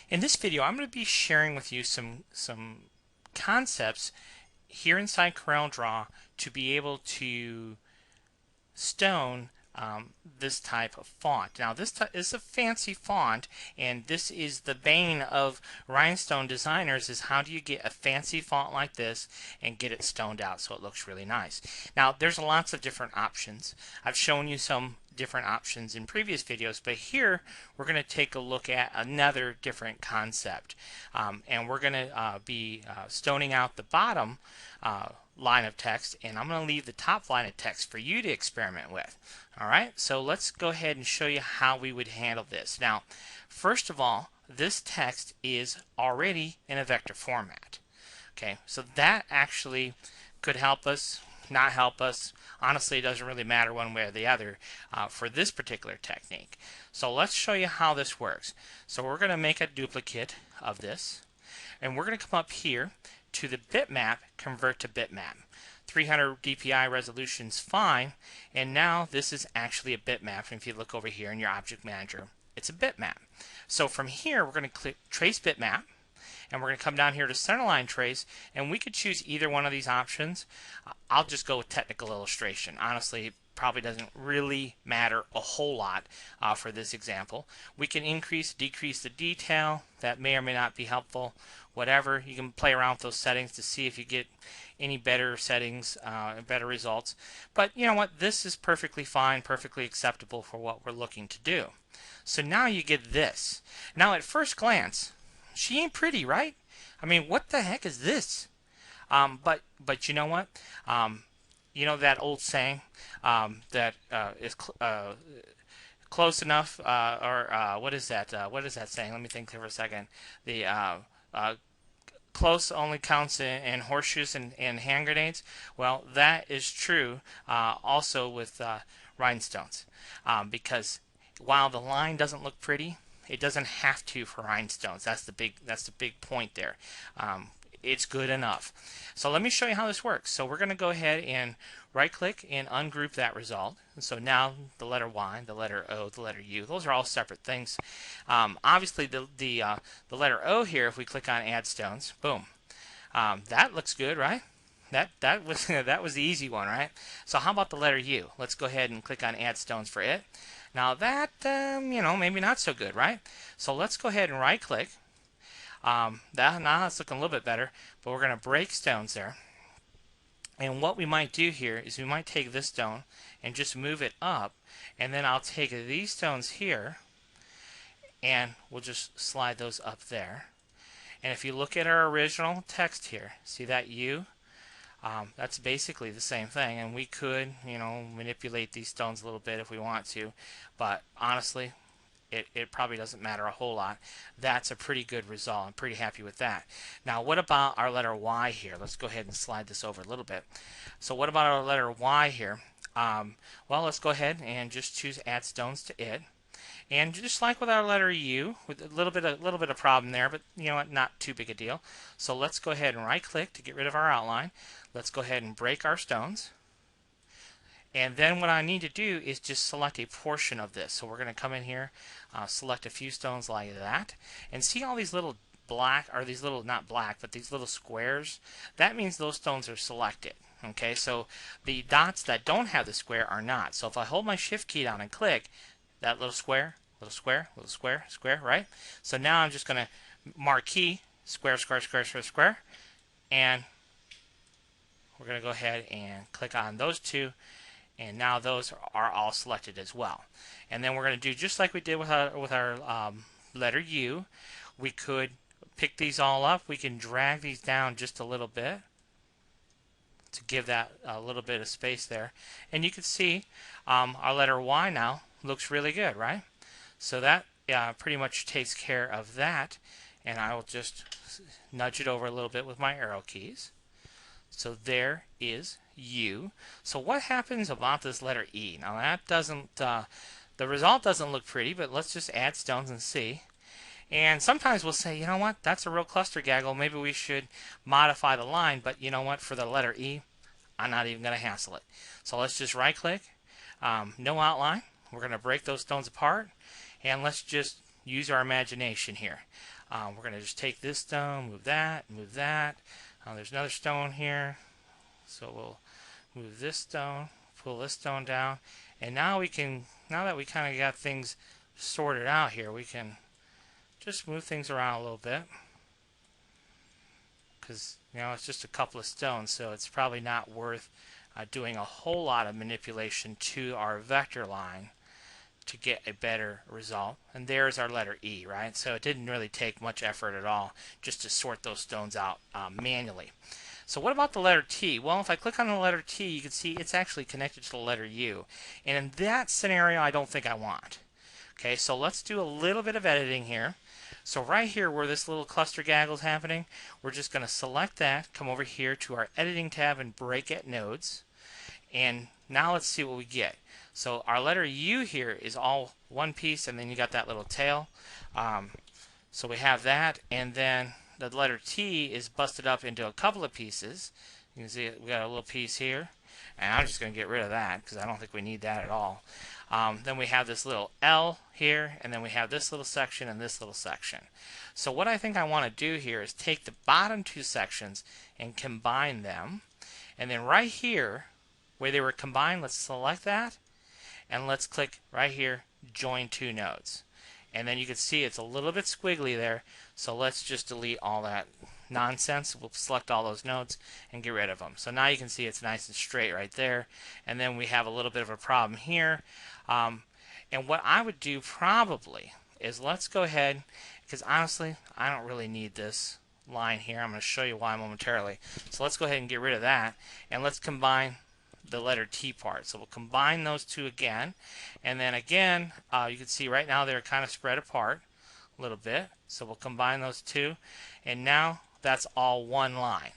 In this video, I'm going to be sharing with you some concepts here inside CorelDRAW to be able to stone this type of font. Now, this is a fancy font, and this is the bane of Rhinestone designers: is how do you get a fancy font like this and get it stoned out so it looks really nice. Now, there's lots of different options. I've shown you some different options in previous videos, but here we're going to take a look at another different concept, and we're going to be stoning out the bottom line of text, and I'm going to leave the top line of text for you to experiment with. Alright, so let's go ahead and show you how we would handle this. Now, first of all, this text is already in a vector format. Okay, so that actually could help us, not help us. Honestly, it doesn't really matter one way or the other for this particular technique. So let's show you how this works. So we're going to make a duplicate of this, and we're going to come up here to the bitmap, convert to bitmap. 300 dpi resolution is fine, and now this is actually a bitmap. And if you look over here in your object manager, it's a bitmap. So from here, we're going to click trace bitmap, and we're going to come down here to centerline trace, and we could choose either one of these options. I'll just go with technical illustration. Honestly, it probably doesn't really matter a whole lot for this example. We can increase, decrease the detail. That may or may not be helpful. Whatever, you can play around with those settings to see if you get any better settings, better results. But you know what? This is perfectly fine, perfectly acceptable for what we're looking to do. So now you get this. Now at first glance, she ain't pretty, right? I mean, what the heck is this? But you know what? You know that old saying that is close enough, or what is that? What is that saying? Let me think for a second. The close only counts in horseshoes and hand grenades. Well, that is true also with rhinestones, because while the line doesn't look pretty, it doesn't have to for rhinestones. That's the big point there. It's good enough. So let me show you how this works. So we're going to go ahead and right click and ungroup that result. And so now the letter Y, the letter O, the letter U, those are all separate things. Obviously the letter O here, if we click on add stones, boom. That looks good, right? That was that was the easy one, right? So how about the letter U? Let's go ahead and click on add stones for it. Now that you know, maybe not so good, right? So let's go ahead and right click. Now that's looking a little bit better, but we're going to break stones there. And what we might do here is we might take this stone and just move it up, and then I'll take these stones here and we'll just slide those up there. And if you look at our original text here, see that U? That's basically the same thing, and we could, you know, manipulate these stones a little bit if we want to, but honestly, it probably doesn't matter a whole lot. That's a pretty good result. I'm pretty happy with that. Now, what about our letter Y here? Let's go ahead and slide this over a little bit. So what about our letter Y here? Well, let's go ahead and just choose add stones to it. And just like with our letter U, with a little bit of problem there, but you know what, not too big a deal. So let's go ahead and right click to get rid of our outline. Let's go ahead and break our stones. And then what I need to do is just select a portion of this. So we're going to come in here, select a few stones like that, and see all these little black, or these little, not black, but these little squares? That means those stones are selected. Okay, so the dots that don't have the square are not. So if I hold my shift key down and click, that little square, little square, little square, square, right? So now I'm just going to marquee square, square, square, square, square, and we're going to go ahead and click on those two. And now those are all selected as well. And then we're going to do just like we did with our letter U. We could pick these all up. We can drag these down just a little bit to give that a little bit of space there. And you can see our letter Y now looks really good, right? So that pretty much takes care of that. And I will just nudge it over a little bit with my arrow keys. So there is U. So what happens about this letter E? Now that doesn't, the result doesn't look pretty, but let's just add stones and see. And sometimes we'll say, you know what, that's a real cluster gaggle. Maybe we should modify the line, but you know what, for the letter E, I'm not even going to hassle it. So let's just right click, no outline. We're going to break those stones apart, and let's just use our imagination here. We're going to just take this stone, move that, move that. There's another stone here, so we'll move this stone, pull this stone down, and now we can, now that we kind of got things sorted out here, we can just move things around a little bit, because it's just a couple of stones, so it's probably not worth doing a whole lot of manipulation to our vector line to get a better result. And there's our letter E, right? So it didn't really take much effort at all just to sort those stones out manually. So what about the letter T? Well, if I click on the letter T, you can see it's actually connected to the letter U. And in that scenario, I don't think I want. Okay, so let's do a little bit of editing here. So right here where this little cluster gaggle is happening, we're just going to select that, come over here to our editing tab and break at nodes. And now let's see what we get. So our letter U here is all one piece, and then you got that little tail. So we have that, and then the letter T is busted up into a couple of pieces. You can see we got a little piece here, and I'm just going to get rid of that because I don't think we need that at all. Then we have this little L here, and then we have this little section and this little section. So what I think I want to do here is take the bottom two sections and combine them, and then right here where they were combined, let's select that, and let's click right here, join two nodes. And then you can see it's a little bit squiggly there, so let's just delete all that nonsense. We'll select all those nodes and get rid of them. So now you can see it's nice and straight right there. And then we have a little bit of a problem here. And what I would do probably is let's go ahead, because honestly I don't really need this line here. I'm going to show you why momentarily. So let's go ahead and get rid of that, and let's combine the letter T part. So we'll combine those two again, and then again you can see right now they're kind of spread apart a little bit, so we'll combine those two, and now that's all one line.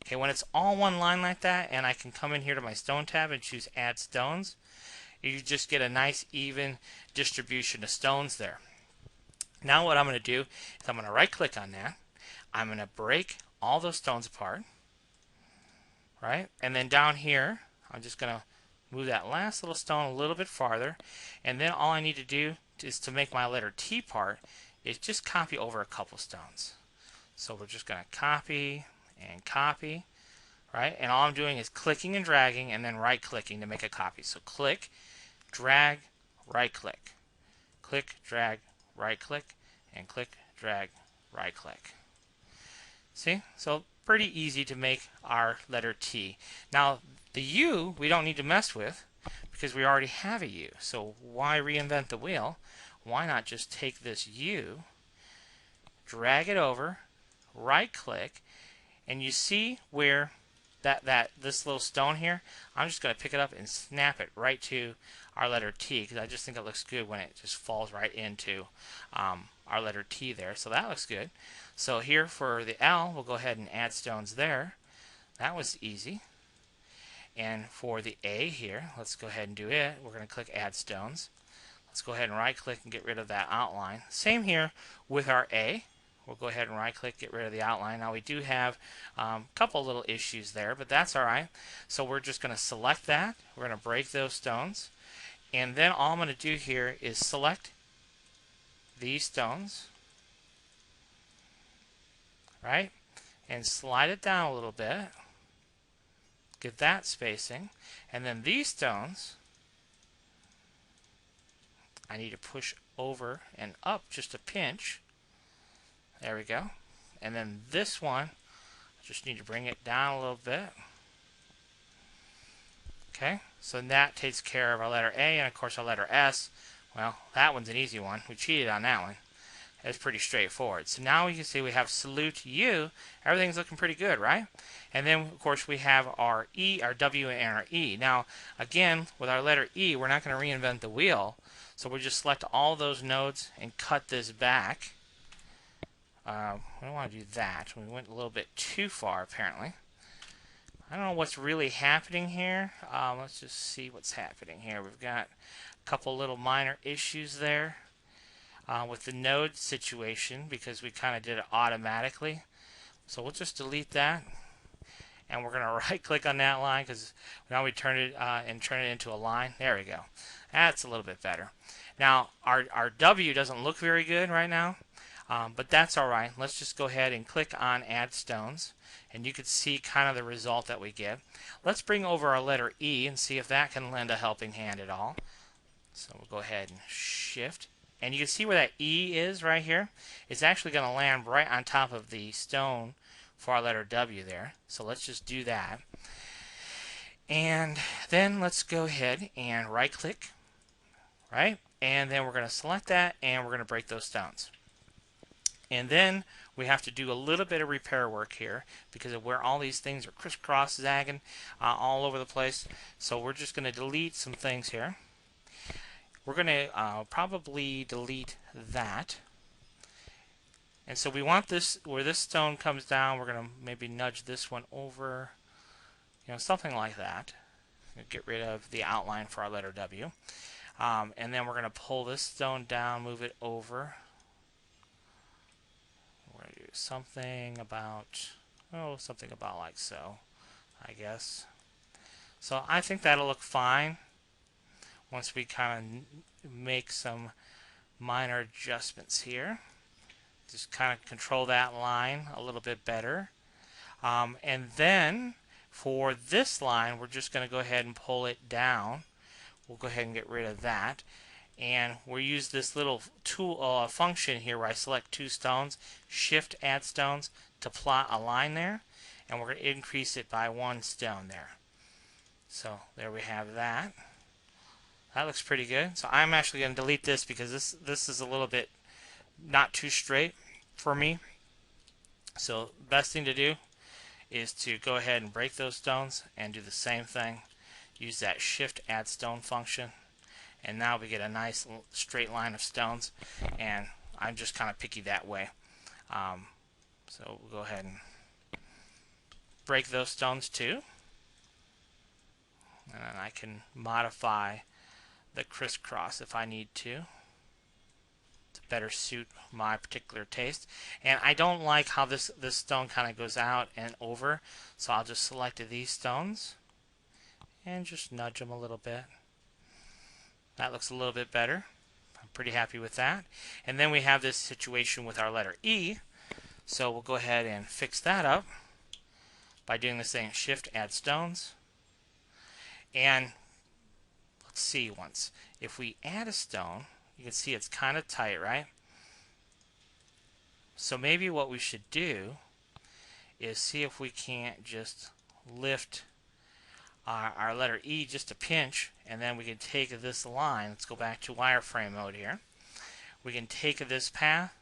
Okay, when it's all one line like that, and I can come in here to my stone tab and choose add stones, you just get a nice even distribution of stones there. Now what I'm going to do is I'm going to right click on that, I'm going to break all those stones apart, right? And then down here, I'm just going to move that last little stone a little bit farther, and then all I need to do is to make my letter T part is just copy over a couple stones. So we're just going to copy and copy, right? And all I'm doing is clicking and dragging and then right clicking to make a copy. So click, drag, right click, click, drag, right click, and click, drag, right click. See? So pretty easy to make our letter T. Now the U we don't need to mess with because we already have a U. So why reinvent the wheel? Why not just take this U, drag it over, right click, and you see where this little stone here, I'm just going to pick it up and snap it right to our letter T, because I just think it looks good when it just falls right into our letter T there. So that looks good. So here for the L, we'll go ahead and add stones there. That was easy. And for the A here, let's go ahead and do it. We're going to click add stones. Let's go ahead and right click and get rid of that outline. Same here with our A. We'll go ahead and right click, get rid of the outline. Now we do have a couple little issues there, but that's alright. So we're just going to select that. We're going to break those stones. And then all I'm going to do here is select these stones, right? And slide it down a little bit. Get that spacing. And then these stones, I need to push over and up just a pinch. There we go. And then this one, I just need to bring it down a little bit. Okay, so that takes care of our letter A, and of course our letter S. Well, that one's an easy one. We cheated on that one. It's pretty straightforward. So now you can see we have salute U. Everything's looking pretty good, right? And then of course we have our E, our W, and our E. Now again, with our letter E, we're not going to reinvent the wheel. So we'll just select all those nodes and cut this back. We don't want to do that. We went a little bit too far, apparently. I don't know what's really happening here. Let's just see what's happening here. We've got a couple little minor issues there with the node situation because we kind of did it automatically. So we'll just delete that. And we're going to right click on that line because now we turn it and turn it into a line. There we go. That's a little bit better. Now our W doesn't look very good right now, but that's alright. Let's just go ahead and click on Add Stones, and you can see kind of the result that we get. Let's bring over our letter E and see if that can lend a helping hand at all. So we'll go ahead and shift. And you can see where that E is right here. It's actually going to land right on top of the stone for our letter W there. So let's just do that. And then let's go ahead and right click, right? And then we're going to select that and we're going to break those stones. And then we have to do a little bit of repair work here because of where all these things are crisscross zagging all over the place. So we're just going to delete some things here. We're going to probably delete that. And so we want this, where this stone comes down, we're going to maybe nudge this one over, something like that. Get rid of the outline for our letter W. And then we're going to pull this stone down, move it over. We're going to do something about like so, I guess. So I think that'll look fine once we kind of make some minor adjustments here. Just kind of control that line a little bit better. And then for this line, we're just going to go ahead and pull it down. We'll go ahead and get rid of that. And we'll use this little tool function here where I select two stones, Shift Add Stones to plot a line there. And we're going to increase it by one stone there. So there we have that. That looks pretty good. So I'm actually going to delete this because this is a little bit not too straight for me. So best thing to do is to go ahead and break those stones and do the same thing. Use that Shift Add Stone function. And now we get a nice straight line of stones. And I'm just kind of picky that way. So we'll go ahead and break those stones too. And then I can modify the crisscross if I need to better suit my particular taste. And I don't like how this stone kind of goes out and over, so I'll just select these stones and just nudge them a little bit. That looks a little bit better. I'm pretty happy with that. And then we have this situation with our letter E, so we'll go ahead and fix that up by doing this thing, Shift Add Stones. And let's see once. If we add a stone, you can see it's kind of tight, right? So maybe what we should do is see if we can't just lift our letter E just a pinch, and then we can take this line. Let's go back to wireframe mode here. We can take this path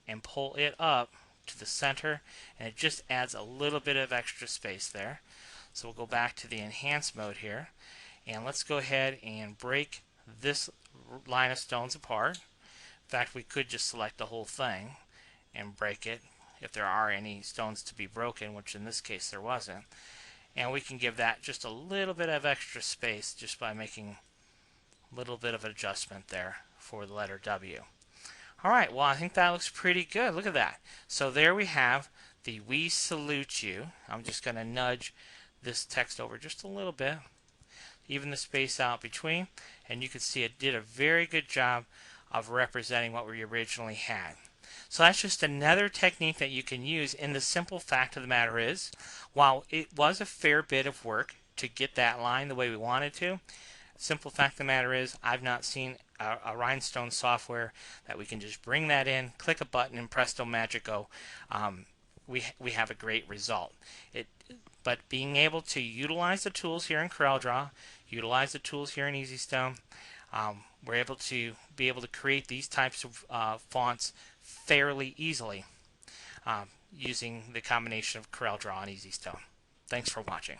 and pull it up to the center, and it just adds a little bit of extra space there. So we'll go back to the enhance mode here, and let's go ahead and break this line of stones apart. In fact, we could just select the whole thing and break it if there are any stones to be broken, which in this case there wasn't. And we can give that just a little bit of extra space just by making a little bit of adjustment there for the letter W. Alright, well, I think that looks pretty good. Look at that. So there we have the "We salute you." I'm just going to nudge this text over just a little bit, even the space out between, and you can see it did a very good job of representing what we originally had. So that's just another technique that you can use, and the simple fact of the matter is, while it was a fair bit of work to get that line the way we wanted to, simple fact of the matter is, I've not seen a Rhinestone software that we can just bring that in, click a button, and presto magico, we have a great result. But being able to utilize the tools here in CorelDRAW, utilize the tools here in Easy Stone, we're able to create these types of fonts fairly easily using the combination of CorelDRAW and Easy Stone. Thanks for watching.